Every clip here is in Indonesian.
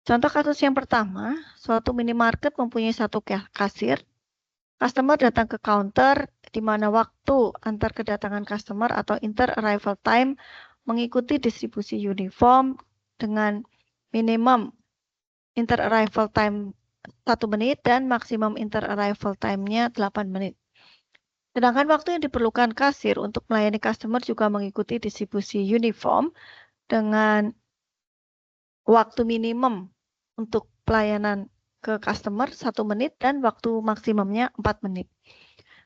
Contoh kasus yang pertama, suatu minimarket mempunyai satu kasir. Customer datang ke counter di mana waktu antar kedatangan customer atau inter-arrival time mengikuti distribusi uniform dengan minimum inter-arrival time 1 menit dan maksimum inter-arrival time-nya 8 menit. Sedangkan waktu yang diperlukan kasir untuk melayani customer juga mengikuti distribusi uniform dengan waktu minimum untuk pelayanan ke customer 1 menit dan waktu maksimumnya 4 menit.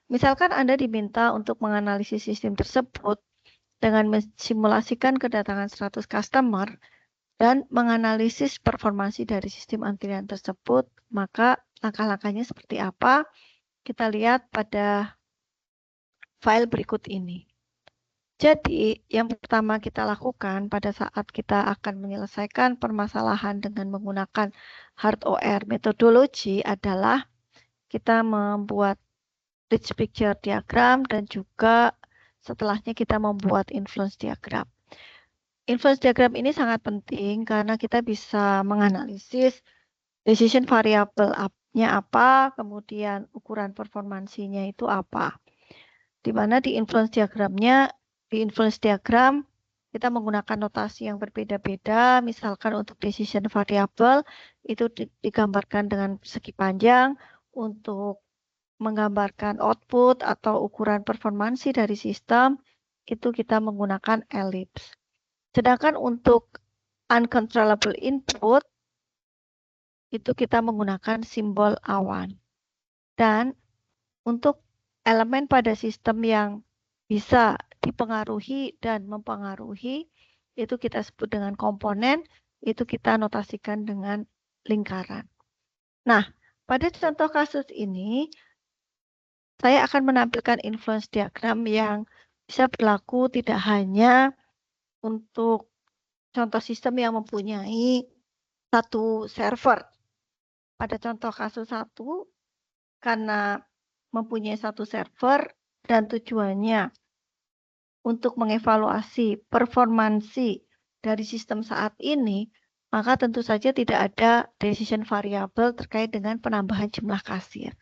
Misalkan Anda diminta untuk menganalisis sistem tersebut dengan mensimulasikan kedatangan 100 customer dan menganalisis performansi dari sistem antrian tersebut, maka langkah-langkahnya seperti apa? Kita lihat pada file berikut ini. Jadi, yang pertama kita lakukan pada saat kita akan menyelesaikan permasalahan dengan menggunakan hard OR methodology adalah kita membuat rich picture diagram dan juga setelahnya kita membuat influence diagram. Influence diagram ini sangat penting karena kita bisa menganalisis decision variable-nya apa, kemudian ukuran performansinya itu apa. Di mana di influence diagram kita menggunakan notasi yang berbeda-beda. Misalkan untuk decision variable itu digambarkan dengan segi panjang. Untuk menggambarkan output atau ukuran performansi dari sistem itu kita menggunakan ellipse. Sedangkan untuk uncontrollable input itu kita menggunakan simbol awan. Dan untuk elemen pada sistem yang bisa dipengaruhi dan mempengaruhi, itu kita sebut dengan komponen, itu kita notasikan dengan lingkaran. Nah, pada contoh kasus ini, saya akan menampilkan influence diagram yang bisa berlaku tidak hanya untuk contoh sistem yang mempunyai satu server. Pada contoh kasus 1, karena mempunyai satu server dan tujuannya untuk mengevaluasi performansi dari sistem saat ini, maka tentu saja tidak ada decision variable terkait dengan penambahan jumlah kasir.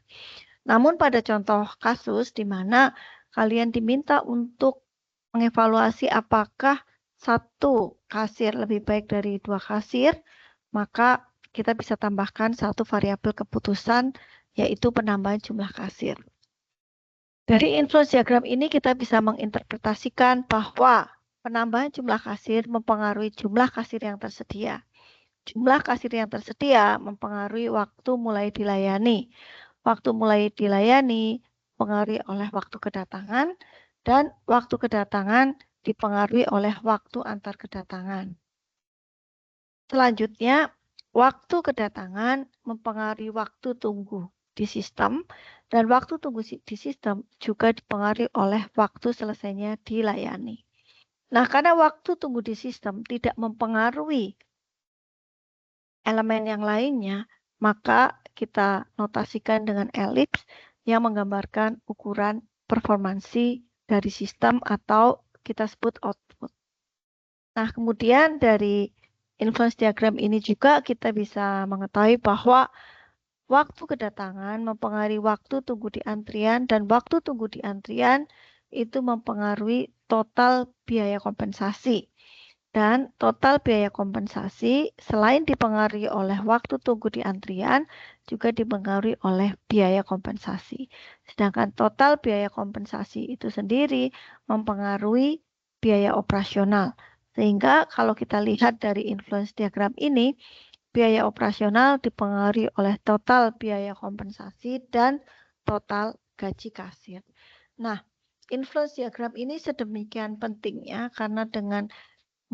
Namun pada contoh kasus di mana kalian diminta untuk mengevaluasi apakah satu kasir lebih baik dari 2 kasir, maka kita bisa tambahkan satu variabel keputusan, yaitu penambahan jumlah kasir. Dari influence diagram ini kita bisa menginterpretasikan bahwa penambahan jumlah kasir mempengaruhi jumlah kasir yang tersedia. Jumlah kasir yang tersedia mempengaruhi waktu mulai dilayani. Waktu mulai dilayani dipengaruhi oleh waktu kedatangan dan waktu kedatangan dipengaruhi oleh waktu antar kedatangan. Selanjutnya, waktu kedatangan mempengaruhi waktu tunggu di sistem dan waktu tunggu di sistem juga dipengaruhi oleh waktu selesainya dilayani. Nah, karena waktu tunggu di sistem tidak mempengaruhi elemen yang lainnya, maka kita notasikan dengan ellipse yang menggambarkan ukuran performansi dari sistem atau kita sebut output. Nah, kemudian dari influence diagram ini juga kita bisa mengetahui bahwa waktu kedatangan mempengaruhi waktu tunggu di antrian dan waktu tunggu di antrian itu mempengaruhi total biaya kompensasi. Dan total biaya kompensasi selain dipengaruhi oleh waktu tunggu di antrian, juga dipengaruhi oleh biaya kompensasi. Sedangkan total biaya kompensasi itu sendiri mempengaruhi biaya operasional. Sehingga kalau kita lihat dari influence diagram ini, biaya operasional dipengaruhi oleh total biaya kompensasi dan total gaji kasir. Nah, influence diagram ini sedemikian pentingnya karena dengan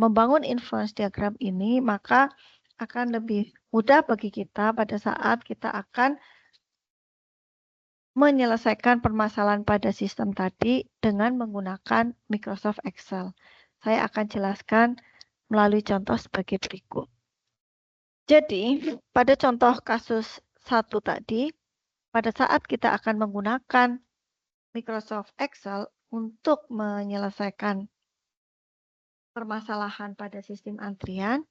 membangun influence diagram ini, maka akan lebih mudah bagi kita pada saat kita akan menyelesaikan permasalahan pada sistem tadi dengan menggunakan Microsoft Excel. Saya akan jelaskan melalui contoh sebagai berikut. Jadi, pada contoh kasus 1 tadi, pada saat kita akan menggunakan Microsoft Excel untuk menyelesaikan permasalahan pada sistem antrian,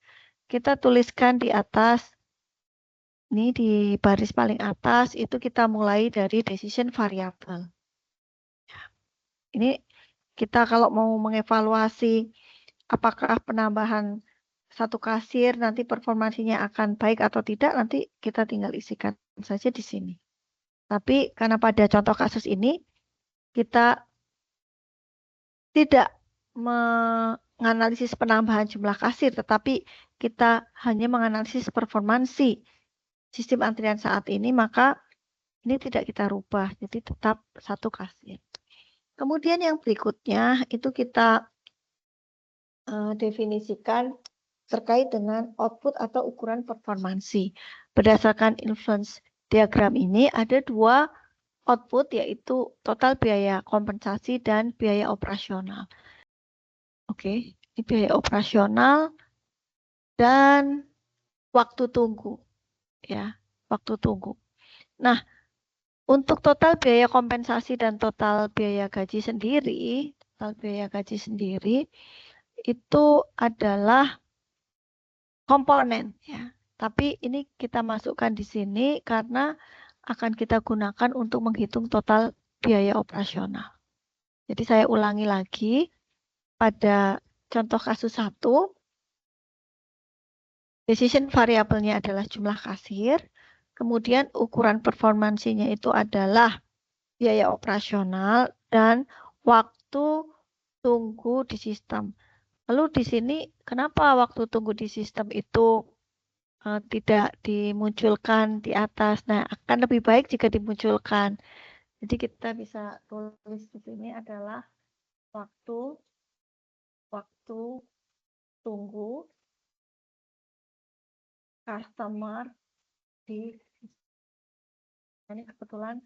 kita tuliskan di atas Ini di baris paling atas itu kita mulai dari decision variable. Ini kita kalau mau mengevaluasi apakah penambahan satu kasir nanti performansinya akan baik atau tidak, nanti kita tinggal isikan saja di sini. Tapi karena pada contoh kasus ini kita tidak menganalisis penambahan jumlah kasir, tetapi kita hanya menganalisis performansi sistem antrian saat ini, maka ini tidak kita rubah, jadi tetap satu kasir. Kemudian yang berikutnya itu kita definisikan terkait dengan output atau ukuran performansi. Berdasarkan influence diagram ini ada dua output, yaitu total biaya kompensasi dan biaya operasional. Oke, ini biaya operasional dan waktu tunggu, ya, waktu tunggu. Nah, untuk total biaya kompensasi dan total biaya gaji sendiri, itu adalah komponen, ya. Tapi ini kita masukkan di sini karena akan kita gunakan untuk menghitung total biaya operasional. Jadi saya ulangi lagi, pada contoh kasus 1, decision variabelnya adalah jumlah kasir, kemudian ukuran performansinya itu adalah biaya operasional dan waktu tunggu di sistem. Lalu di sini kenapa waktu tunggu di sistem itu tidak dimunculkan di atas? Nah, akan lebih baik jika dimunculkan. Jadi kita bisa tulis di sini adalah waktu tunggu customer di, ini kebetulan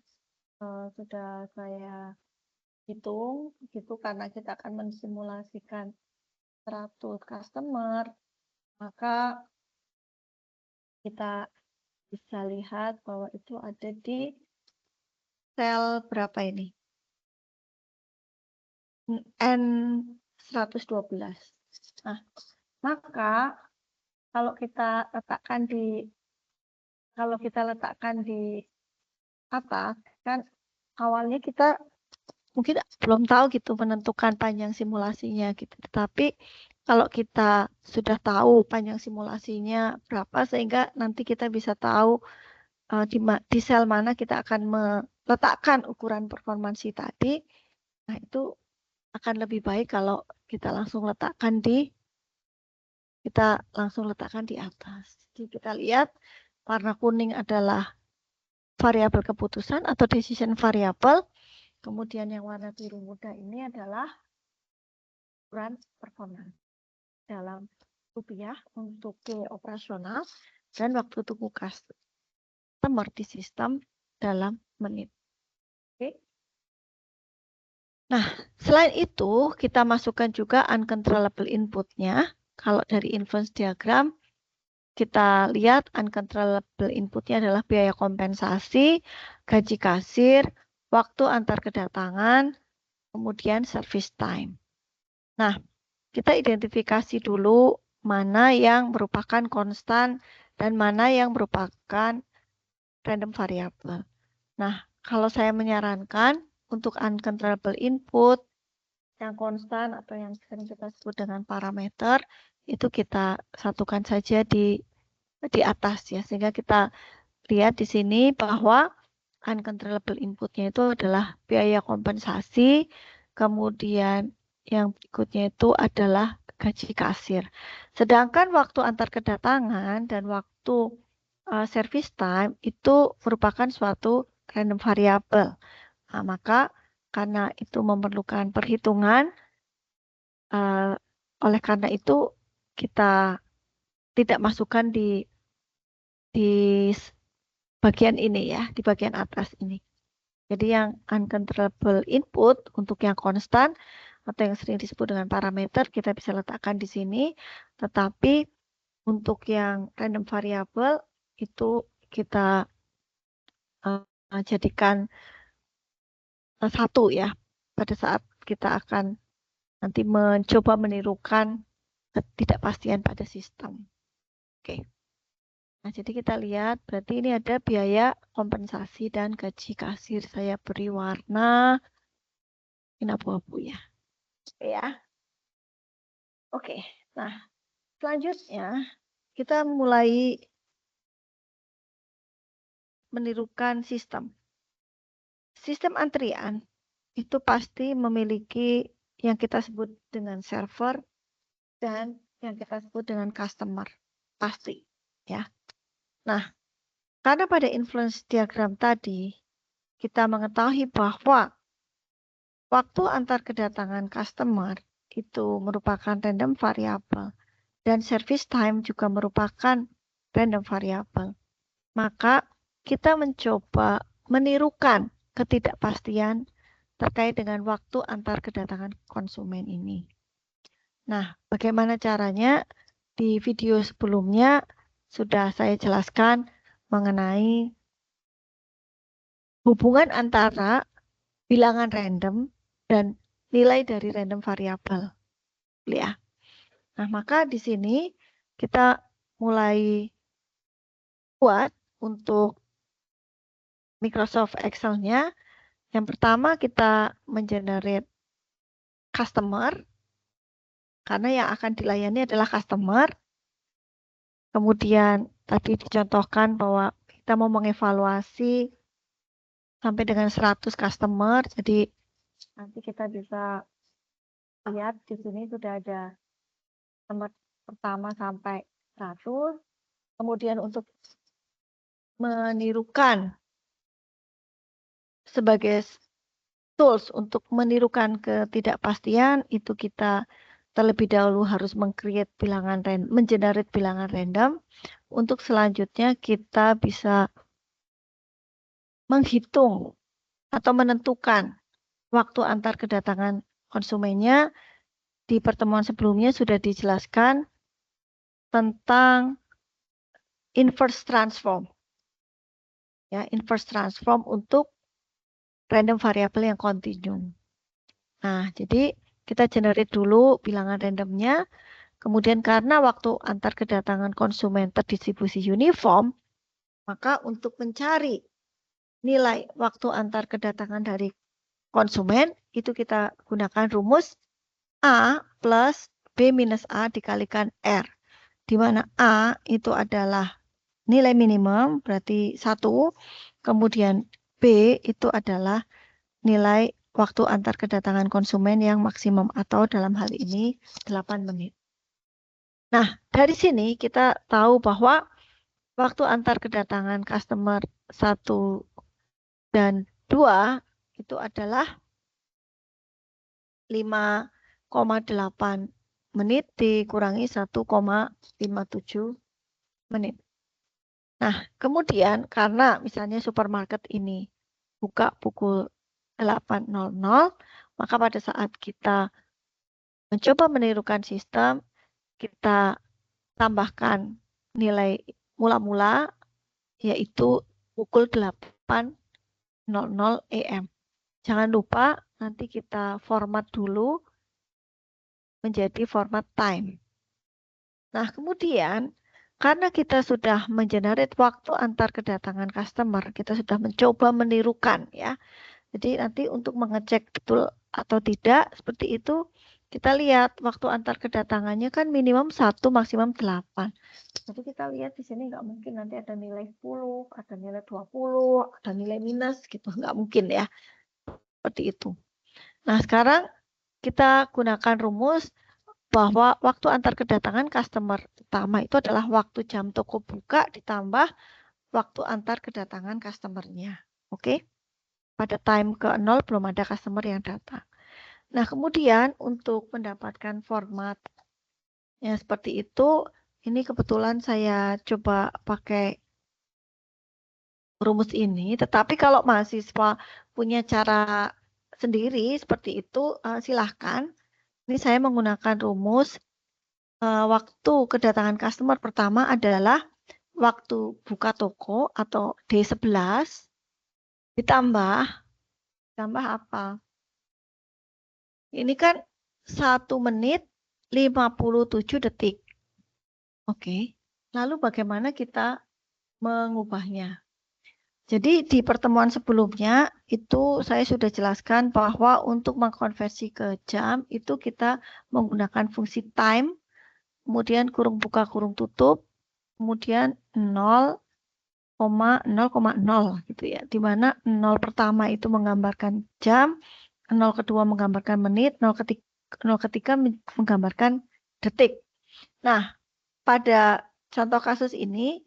sudah saya hitung gitu karena kita akan mensimulasikan 100 customer, maka kita bisa lihat bahwa itu ada di sel berapa ini? N112. Nah, maka kalau kita letakkan di atas, kan awalnya kita mungkin belum tahu gitu menentukan panjang simulasinya gitu. Tetapi kalau kita sudah tahu panjang simulasinya berapa, sehingga nanti kita bisa tahu di sel mana kita akan meletakkan ukuran performansi tadi. Nah, itu akan lebih baik kalau kita langsung letakkan di atas. Jadi kita lihat warna kuning adalah variabel keputusan atau decision variable. Kemudian yang warna biru muda ini adalah ukuran performance dalam rupiah untuk biaya operasional dan waktu tunggu customer di sistem dalam menit. Oke. Nah, selain itu kita masukkan juga uncontrollable inputnya. Kalau dari influence diagram kita lihat uncontrollable inputnya adalah biaya kompensasi, gaji kasir, waktu antar kedatangan, kemudian service time. Nah, kita identifikasi dulu mana yang merupakan konstan dan mana yang merupakan random variable. Nah, kalau saya menyarankan untuk uncontrollable input yang konstan atau yang sering kita sebut dengan parameter, itu kita satukan saja di atas ya, sehingga kita lihat di sini bahwa uncontrollable inputnya itu adalah biaya kompensasi, kemudian yang berikutnya itu adalah gaji kasir. Sedangkan waktu antar kedatangan dan waktu service time itu merupakan suatu random variable. Nah, maka karena itu memerlukan perhitungan, oleh karena itu kita tidak masukkan di bagian ini ya, di bagian atas ini. Jadi yang uncontrollable input untuk yang konstan atau yang sering disebut dengan parameter kita bisa letakkan di sini, tetapi untuk yang random variable itu kita jadikan satu ya pada saat kita akan nanti mencoba menirukan ketidakpastian pada sistem. Oke. Nah, jadi kita lihat berarti ini ada biaya kompensasi dan gaji kasir. Saya beri warna ini abu-abu ya. Ya. Oke. Nah, selanjutnya kita mulai menirukan sistem. Sistem antrian itu pasti memiliki yang kita sebut dengan server dan yang kita sebut dengan customer. Pasti, ya. Nah, karena pada influence diagram tadi, kita mengetahui bahwa waktu antar kedatangan customer itu merupakan random variable dan service time juga merupakan random variable. Maka kita mencoba menirukan ketidakpastian terkait dengan waktu antar kedatangan konsumen ini. Nah, bagaimana caranya? Di video sebelumnya sudah saya jelaskan mengenai hubungan antara bilangan random dan nilai dari random variabel. Ya. Nah, maka di sini kita mulai buat untuk Microsoft Excel-nya. Yang pertama kita mengenerate customer, karena yang akan dilayani adalah customer. Kemudian tadi dicontohkan bahwa kita mau mengevaluasi sampai dengan 100 customer. Jadi nanti kita bisa lihat di sini sudah ada nomor pertama sampai 100. Kemudian untuk menirukan sebagai tools untuk menirukan ketidakpastian itu kita terlebih dahulu harus meng-create bilangan random, mengenerate bilangan random. Untuk selanjutnya kita bisa menghitung atau menentukan waktu antar kedatangan konsumennya. Di pertemuan sebelumnya sudah dijelaskan tentang inverse transform. Ya, inverse transform untuk random variable yang kontinu. Nah, jadi kita generate dulu bilangan randomnya. Kemudian karena waktu antar kedatangan konsumen terdistribusi uniform, maka untuk mencari nilai waktu antar kedatangan dari konsumen, itu kita gunakan rumus A plus B minus A dikalikan R. Di mana A itu adalah nilai minimum, berarti 1. Kemudian B itu adalah nilai waktu antar kedatangan konsumen yang maksimum atau dalam hal ini 8 menit. Nah, dari sini kita tahu bahwa waktu antar kedatangan customer 1 dan 2 itu adalah 5,8 menit dikurangi 1,57 menit. Nah, kemudian karena misalnya supermarket ini buka pukul 8.00, maka pada saat kita mencoba menirukan sistem, kita tambahkan nilai mula-mula yaitu pukul 8.00 AM. Jangan lupa nanti kita format dulu menjadi format time. Nah, kemudian karena kita sudah mengenerate waktu antar kedatangan customer, kita sudah mencoba menirukan ya. Jadi nanti untuk mengecek betul atau tidak seperti itu, kita lihat waktu antar kedatangannya kan minimum 1, maksimum 8. Jadi kita lihat di sini nggak mungkin nanti ada nilai 10, ada nilai 20, ada nilai minus gitu. Nggak mungkin ya. Seperti itu. Nah, sekarang kita gunakan rumus bahwa waktu antar kedatangan customer utama itu adalah waktu jam toko buka ditambah waktu antar kedatangan customernya. Oke? Pada time ke-0 belum ada customer yang datang. Nah, kemudian untuk mendapatkan format yang seperti itu, ini kebetulan saya coba pakai rumus ini. Tetapi kalau mahasiswa punya cara sendiri seperti itu, silahkan. Ini saya menggunakan rumus waktu kedatangan customer pertama adalah waktu buka toko atau D11 ditambah apa? Ini kan 1 menit 57 detik. Oke. Lalu bagaimana kita mengubahnya. Jadi di pertemuan sebelumnya itu saya sudah jelaskan bahwa untuk mengkonversi ke jam itu kita menggunakan fungsi time, kemudian kurung buka kurung tutup, kemudian 0,0,0 gitu ya. Di mana 0 pertama itu menggambarkan jam, 0 kedua menggambarkan menit, 0 ketiga menggambarkan detik. Nah, pada contoh kasus ini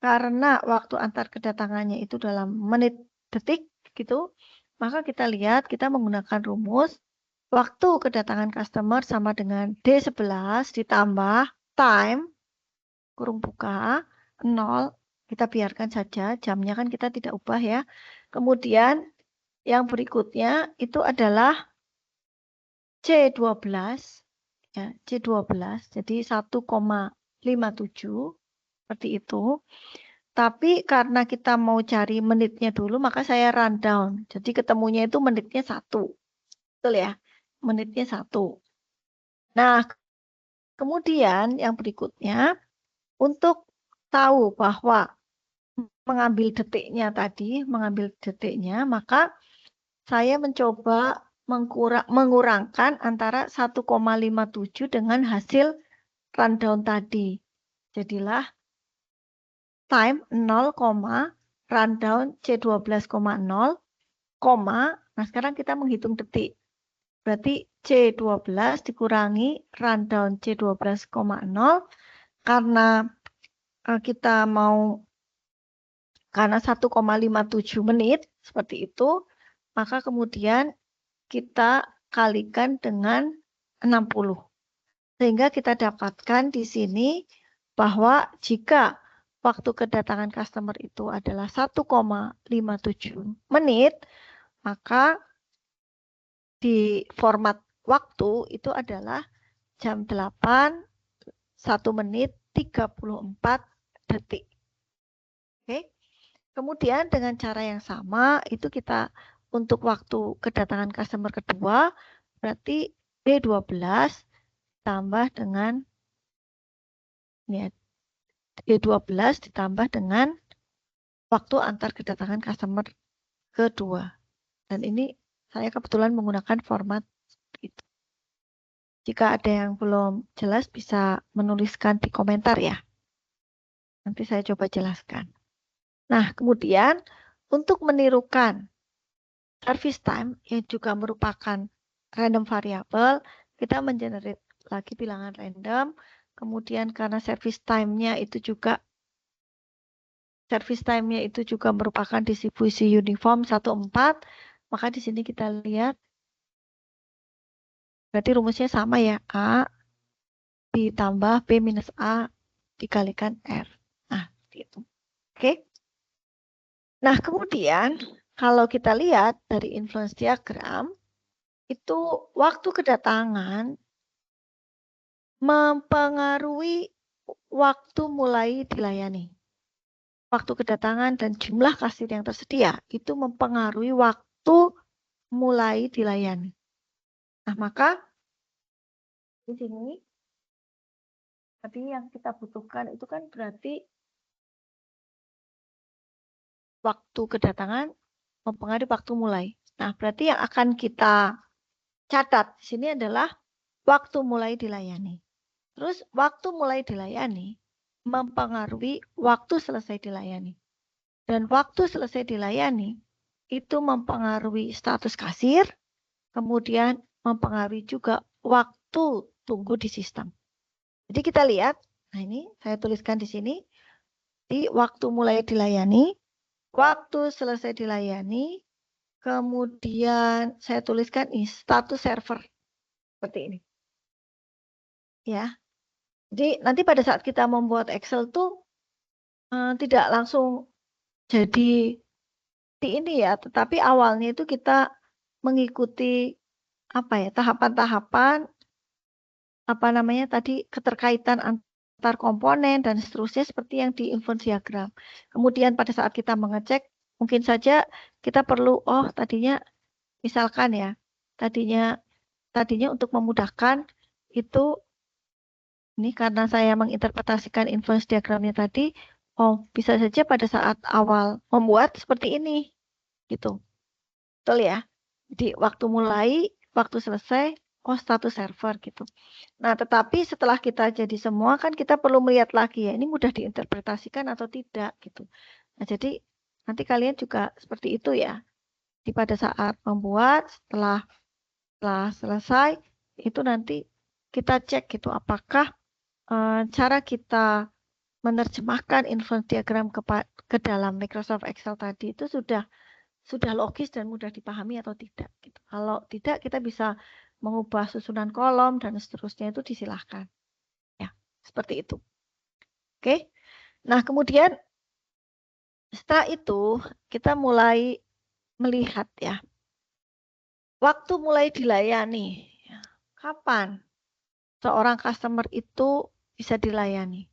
karena waktu antar kedatangannya itu dalam menit detik gitu, maka kita lihat kita menggunakan rumus waktu kedatangan customer sama dengan D11 ditambah time kurung buka 0, kita biarkan saja jamnya kan kita tidak ubah ya. Kemudian yang berikutnya itu adalah C12 ya, C12 jadi 1,57 seperti itu. Tapi karena kita mau cari menitnya dulu, maka saya rundown. Jadi ketemunya itu menitnya 1. Betul ya? Menitnya 1. Nah, kemudian yang berikutnya, untuk tahu bahwa mengambil detiknya, maka saya mencoba mengurangkan antara 1,57 dengan hasil rundown tadi. Jadilah time 0, rundown C12,0, nah sekarang kita menghitung detik. Berarti C12 dikurangi rundown C12,0 karena kita mau karena 1,57 menit seperti itu, maka kemudian kita kalikan dengan 60. Sehingga kita dapatkan di sini bahwa jika waktu kedatangan customer itu adalah 1,57 menit, maka di format waktu itu adalah jam 8, 1 menit 34 detik. Oke. Kemudian dengan cara yang sama itu kita untuk waktu kedatangan customer kedua berarti D12 tambah dengan ya, D12 ditambah dengan waktu antar kedatangan customer kedua. Dan ini saya kebetulan menggunakan format itu. Jika ada yang belum jelas bisa menuliskan di komentar ya. Nanti saya coba jelaskan. Nah, kemudian untuk menirukan service time yang juga merupakan random variable, kita mengenerate lagi bilangan random. Kemudian karena service time-nya itu juga merupakan distribusi uniform 1,4, maka di sini kita lihat berarti rumusnya sama ya, A ditambah B minus A dikalikan R. Nah, gitu. Oke. Nah, kemudian kalau kita lihat dari influence diagram, itu waktu kedatangan mempengaruhi waktu mulai dilayani. Waktu kedatangan dan jumlah kasir yang tersedia itu mempengaruhi waktu mulai dilayani. Nah, maka di sini tadi yang kita butuhkan itu kan berarti waktu kedatangan mempengaruhi waktu mulai. Nah, berarti yang akan kita catat di sini adalah waktu mulai dilayani. Terus waktu mulai dilayani mempengaruhi waktu selesai dilayani. Dan waktu selesai dilayani itu mempengaruhi status kasir, kemudian mempengaruhi juga waktu tunggu di sistem. Jadi kita lihat, nah ini saya tuliskan di sini, di waktu mulai dilayani, waktu selesai dilayani, kemudian saya tuliskan ini status server seperti ini. Ya. Jadi nanti pada saat kita membuat Excel tuh tidak langsung jadi di ini ya, tetapi awalnya itu kita mengikuti apa ya, tahapan-tahapan apa namanya tadi keterkaitan antar komponen dan seterusnya seperti yang di influence diagram. Kemudian pada saat kita mengecek mungkin saja kita perlu tadinya misalkan ya, tadinya untuk memudahkan itu ini karena saya menginterpretasikan influence diagramnya tadi Oh, bisa saja pada saat awal membuat seperti ini, gitu. Betul ya? Jadi waktu mulai, waktu selesai, oh status server gitu. Nah, tetapi setelah kita jadi semua kan kita perlu melihat lagi ya, ini mudah diinterpretasikan atau tidak gitu. Nah, jadi nanti kalian juga seperti itu ya. Di pada saat membuat, setelah selesai, itu nanti kita cek gitu apakah cara kita menerjemahkan influence diagram ke dalam Microsoft Excel tadi itu sudah logis dan mudah dipahami atau tidak gitu. Kalau tidak kita bisa mengubah susunan kolom dan seterusnya itu disilahkan. Ya, seperti itu. Oke. Nah, kemudian setelah itu kita mulai melihat ya. Waktu mulai dilayani. Kapan seorang customer itu bisa dilayani?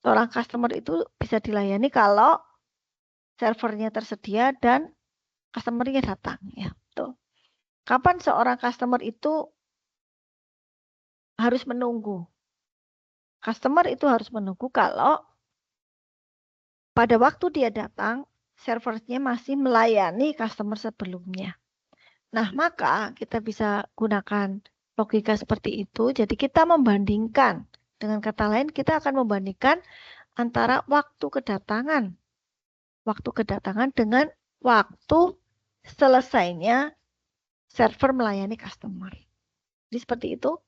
Seorang customer itu bisa dilayani kalau servernya tersedia dan customer-nya datang ya, betul. Kapan seorang customer itu harus menunggu? Customer itu harus menunggu kalau pada waktu dia datang, servernya masih melayani customer sebelumnya. Nah, maka kita bisa gunakan logika seperti itu. Jadi kita membandingkan, dengan kata lain kita akan membandingkan antara waktu kedatangan dengan waktu selesainya server melayani customer. Jadi seperti itu.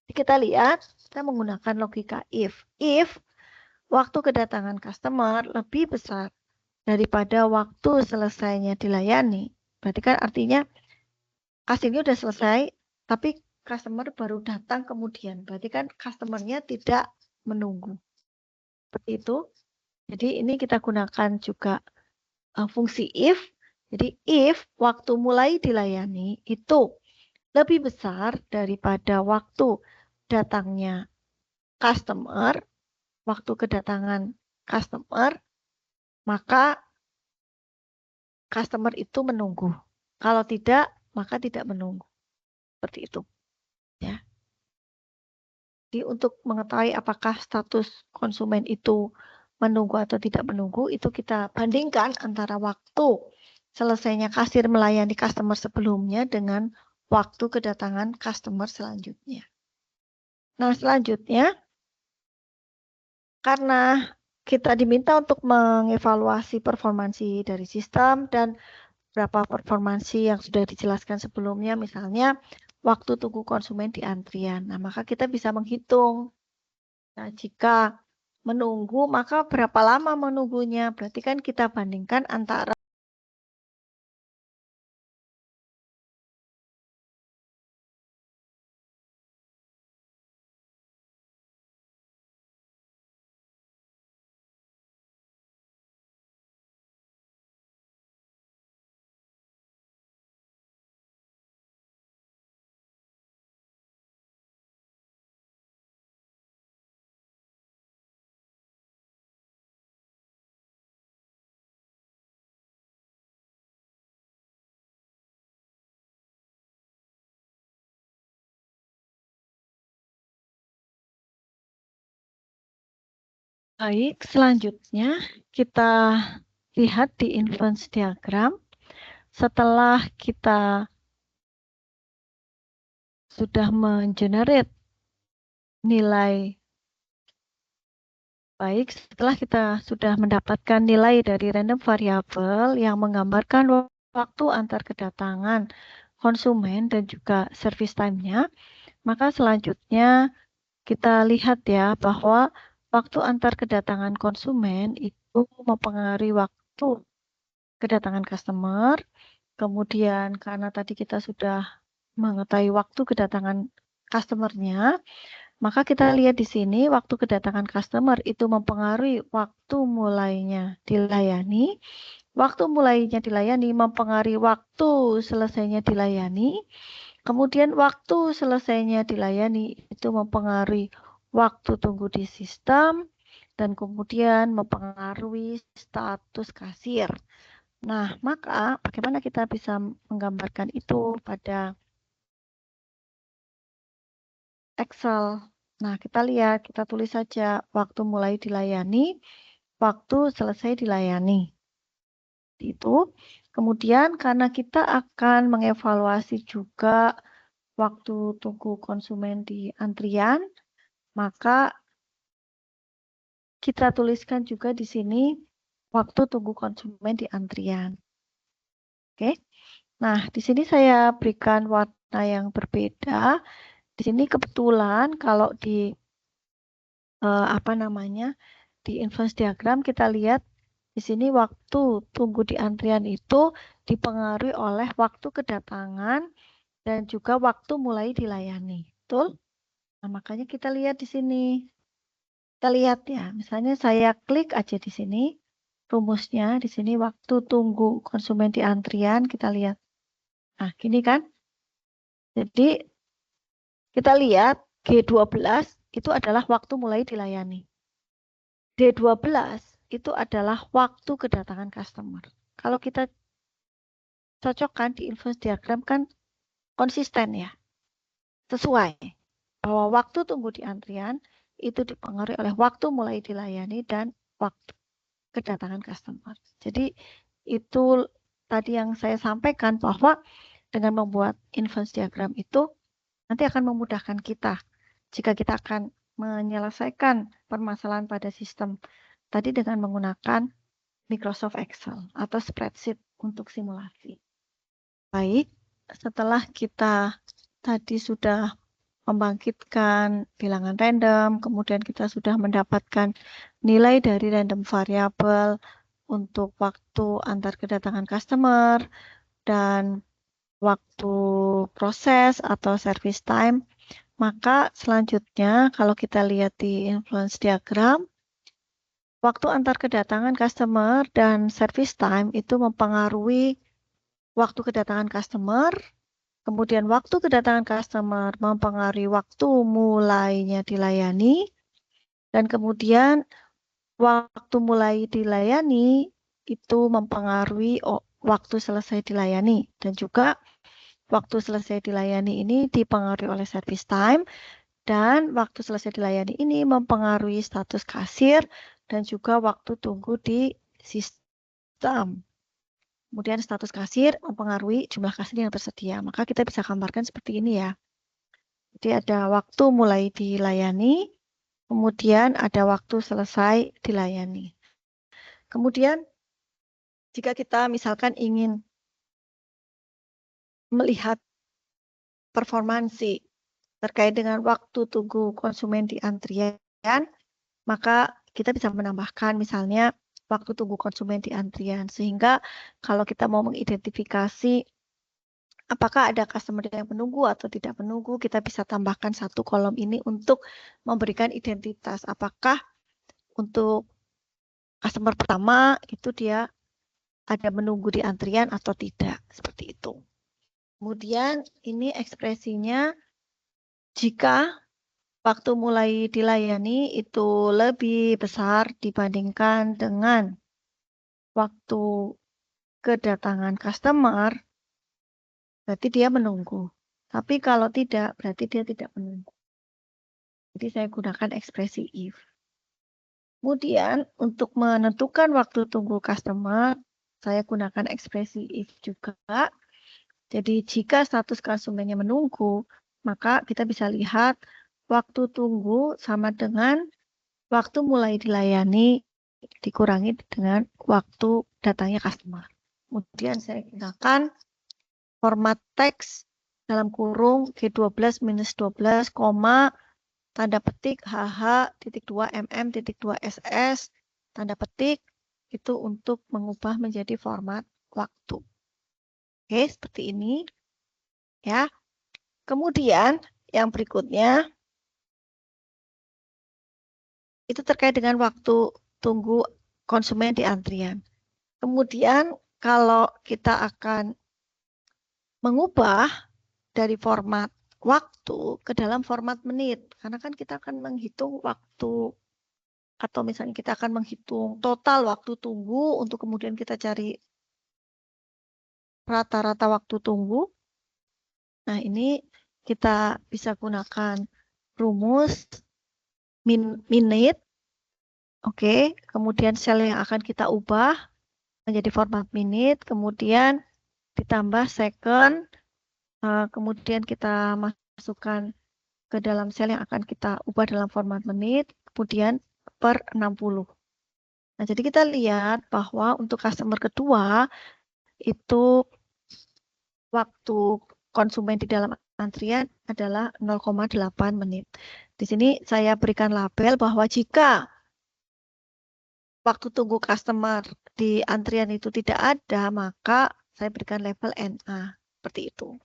Kita lihat, kita menggunakan logika if. If waktu kedatangan customer lebih besar daripada waktu selesainya dilayani, berarti kan artinya hasilnya udah selesai, tapi customer baru datang kemudian. Berarti kan customernya tidak menunggu. Seperti itu. Jadi ini kita gunakan juga fungsi if. Jadi if waktu mulai dilayani itu lebih besar daripada waktu datangnya customer, waktu kedatangan customer, maka customer itu menunggu. Kalau tidak, maka tidak menunggu. Seperti itu. Ya. Jadi untuk mengetahui apakah status konsumen itu menunggu atau tidak menunggu, itu kita bandingkan antara waktu selesainya kasir melayani customer sebelumnya dengan waktu kedatangan customer selanjutnya. Nah, selanjutnya, karena kita diminta untuk mengevaluasi performansi dari sistem dan berapa performansi yang sudah dijelaskan sebelumnya, misalnya waktu tunggu konsumen di antrian. Nah, maka kita bisa menghitung. Nah, jika menunggu, maka berapa lama menunggunya? Berarti kan kita bandingkan antara baik, selanjutnya kita lihat di influence diagram. Setelah kita sudah mengenerate nilai, baik, setelah kita sudah mendapatkan nilai dari random variable yang menggambarkan waktu antar kedatangan konsumen dan juga service time-nya, maka selanjutnya kita lihat ya bahwa waktu antar kedatangan konsumen itu mempengaruhi waktu kedatangan customer. Kemudian karena tadi kita sudah mengetahui waktu kedatangan customer-nya, maka kita lihat di sini waktu kedatangan customer itu mempengaruhi waktu mulainya dilayani. Waktu mulainya dilayani mempengaruhi waktu selesainya dilayani. Kemudian waktu selesainya dilayani itu mempengaruhi waktu tunggu di sistem dan kemudian mempengaruhi status kasir. Nah, maka bagaimana kita bisa menggambarkan itu pada Excel? Nah, kita lihat, kita tulis saja waktu mulai dilayani waktu selesai dilayani. Itu. Kemudian karena kita akan mengevaluasi juga waktu tunggu konsumen di antrian, maka kita tuliskan juga di sini waktu tunggu konsumen di antrian. Oke. Nah, di sini saya berikan warna yang berbeda. Di sini kebetulan kalau di di influence diagram kita lihat di sini waktu tunggu di antrian itu dipengaruhi oleh waktu kedatangan dan juga waktu mulai dilayani. Betul? Nah, makanya kita lihat di sini. Kita lihat ya, misalnya saya klik aja di sini rumusnya, di sini waktu tunggu konsumen di antrian, kita lihat. Nah, gini kan? Jadi kita lihat G12 itu adalah waktu mulai dilayani. D12 itu adalah waktu kedatangan customer. Kalau kita cocokkan di influence diagram kan konsisten ya, sesuai. Bahwa waktu tunggu di antrian itu dipengaruhi oleh waktu mulai dilayani dan waktu kedatangan customer. Jadi itu tadi yang saya sampaikan bahwa dengan membuat influence diagram itu nanti akan memudahkan kita jika kita akan menyelesaikan permasalahan pada sistem tadi dengan menggunakan Microsoft Excel atau spreadsheet untuk simulasi. Baik, setelah kita tadi sudah membangkitkan bilangan random, kemudian kita sudah mendapatkan nilai dari random variable untuk waktu antar kedatangan customer dan waktu proses atau service time, maka selanjutnya kalau kita lihat di influence diagram, waktu antar kedatangan customer dan service time itu mempengaruhi waktu kedatangan customer, kemudian waktu kedatangan customer mempengaruhi waktu mulainya dilayani, dan kemudian waktu mulai dilayani itu mempengaruhi waktu selesai dilayani. Dan juga waktu selesai dilayani ini dipengaruhi oleh service time, dan waktu selesai dilayani ini mempengaruhi status kasir dan juga waktu tunggu di sistem. Kemudian status kasir mempengaruhi jumlah kasir yang tersedia. Maka kita bisa gambarkan seperti ini ya. Jadi ada waktu mulai dilayani, kemudian ada waktu selesai dilayani. Kemudian jika kita misalkan ingin melihat performansi terkait dengan waktu tunggu konsumen di antrian, maka kita bisa menambahkan misalnya waktu tunggu konsumen di antrian. Sehingga kalau kita mau mengidentifikasi apakah ada customer yang menunggu atau tidak menunggu, kita bisa tambahkan satu kolom ini untuk memberikan identitas. Apakah untuk customer pertama itu dia ada menunggu di antrian atau tidak, seperti itu. Kemudian ini ekspresinya jika waktu mulai dilayani itu lebih besar dibandingkan dengan waktu kedatangan customer, berarti dia menunggu. Tapi kalau tidak, berarti dia tidak menunggu. Jadi saya gunakan ekspresi if. Kemudian untuk menentukan waktu tunggu customer, saya gunakan ekspresi if juga. Jadi jika status konsumennya menunggu, maka kita bisa lihat waktu tunggu sama dengan waktu mulai dilayani dikurangi dengan waktu datangnya customer. Kemudian saya gunakan format teks dalam kurung G12 minus 12, tanda petik HH.2mm.2SS, tanda petik itu untuk mengubah menjadi format waktu. Oke, seperti ini. Ya. Kemudian yang berikutnya itu terkait dengan waktu tunggu konsumen di antrian. Kemudian kalau kita akan mengubah dari format waktu ke dalam format menit, karena kan kita akan menghitung waktu atau misalnya kita akan menghitung total waktu tunggu untuk kemudian kita cari rata-rata waktu tunggu. Nah, ini kita bisa gunakan rumus minute Oke, kemudian sel yang akan kita ubah menjadi format menit, kemudian ditambah second, kemudian kita masukkan ke dalam sel yang akan kita ubah dalam format menit, kemudian per 60. Nah, jadi kita lihat bahwa untuk customer kedua itu waktu konsumen di dalam antrian adalah 0,8 menit. Di sini saya berikan label bahwa jika waktu tunggu customer di antrian itu tidak ada, maka saya berikan label NA. Seperti itu.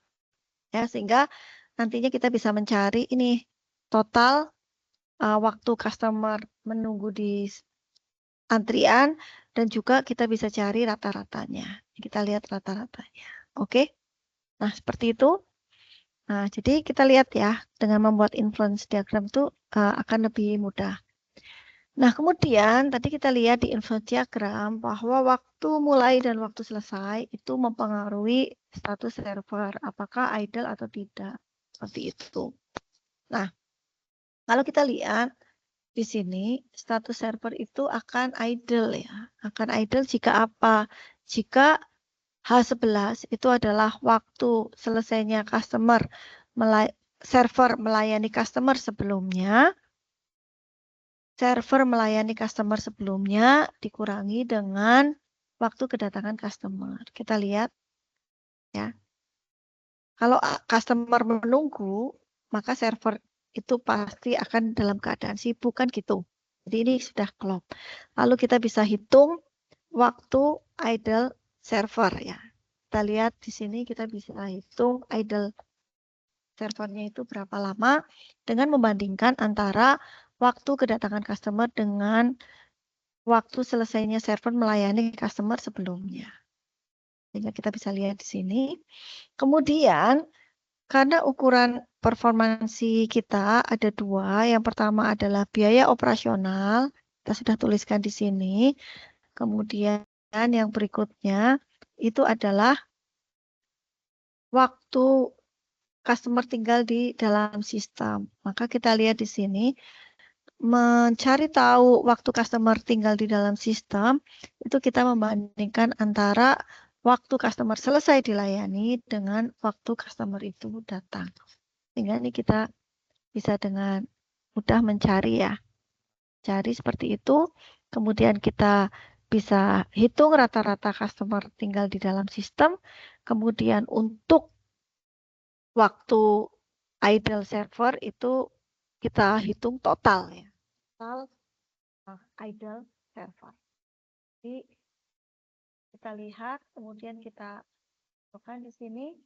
Ya, sehingga nantinya kita bisa mencari ini total waktu customer menunggu di antrian dan juga kita bisa cari rata-ratanya. Kita lihat rata-ratanya. Oke. Nah, seperti itu. Nah, jadi kita lihat ya, dengan membuat influence diagram itu akan lebih mudah. Nah, kemudian tadi kita lihat di influence diagram bahwa waktu mulai dan waktu selesai itu mempengaruhi status server, apakah idle atau tidak. Seperti itu. Nah, kalau kita lihat di sini status server itu akan idle ya. Akan idle jika apa? Jika H11 itu adalah waktu selesainya server melayani customer sebelumnya. Server melayani customer sebelumnya dikurangi dengan waktu kedatangan customer. Kita lihat ya. Kalau customer menunggu, maka server itu pasti akan dalam keadaan sibuk kan gitu. Jadi ini sudah klop. Lalu kita bisa hitung waktu idle server ya. Kita lihat di sini kita bisa hitung idle servernya itu berapa lama dengan membandingkan antara waktu kedatangan customer dengan waktu selesainya server melayani customer sebelumnya. Sehingga kita bisa lihat di sini. Kemudian karena ukuran performansi kita ada dua. Yang pertama adalah biaya operasional. Kita sudah tuliskan di sini. Kemudian yang berikutnya itu adalah waktu customer tinggal di dalam sistem. Maka kita lihat di sini, mencari tahu waktu customer tinggal di dalam sistem, itu kita membandingkan antara waktu customer selesai dilayani dengan waktu customer itu datang. Sehingga ini kita bisa dengan mudah mencari ya. Cari seperti itu, kemudian kita bisa hitung rata-rata customer tinggal di dalam sistem, kemudian untuk waktu idle server itu kita hitung total ya. Total idle server. Jadi kita lihat, kemudian kita masukkan di sini.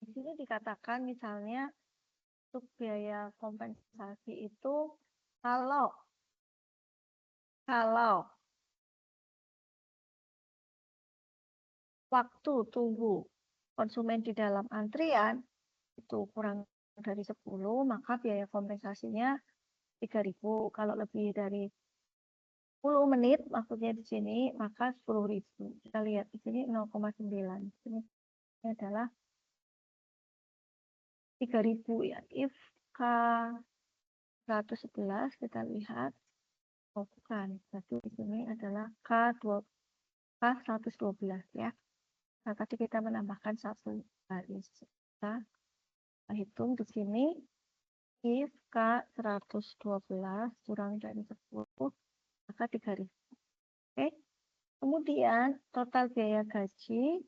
Di sini dikatakan misalnya untuk biaya kompensasi itu kalau waktu tunggu konsumen di dalam antrian itu kurang dari 10, maka biaya kompensasinya 3.000. Kalau lebih dari 10 menit, maksudnya di sini, maka 10.000. Kita lihat di sini 0,9. Ini adalah 3.000 ya. If K 111 kita lihat, oh bukan, berarti di sini adalah K112 ya. Nah, tadi kita menambahkan satu baris. Kita hitung di sini, if K112 kurang dari 10, maka 3.000. Oke. Kemudian total biaya gaji,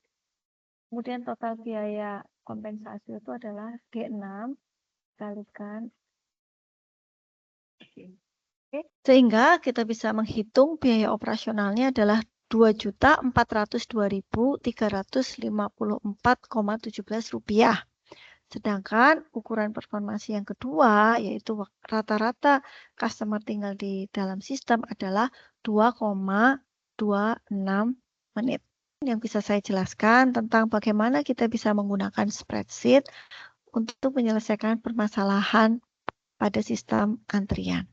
kemudian total biaya kompensasi itu adalah D6 kalikan. Oke. Sehingga kita bisa menghitung biaya operasionalnya adalah Rp2.402.354,17. Sedangkan ukuran performansi yang kedua, yaitu rata-rata customer tinggal di dalam sistem adalah 2,26 menit. Yang bisa saya jelaskan tentang bagaimana kita bisa menggunakan spreadsheet untuk menyelesaikan permasalahan pada sistem antrian.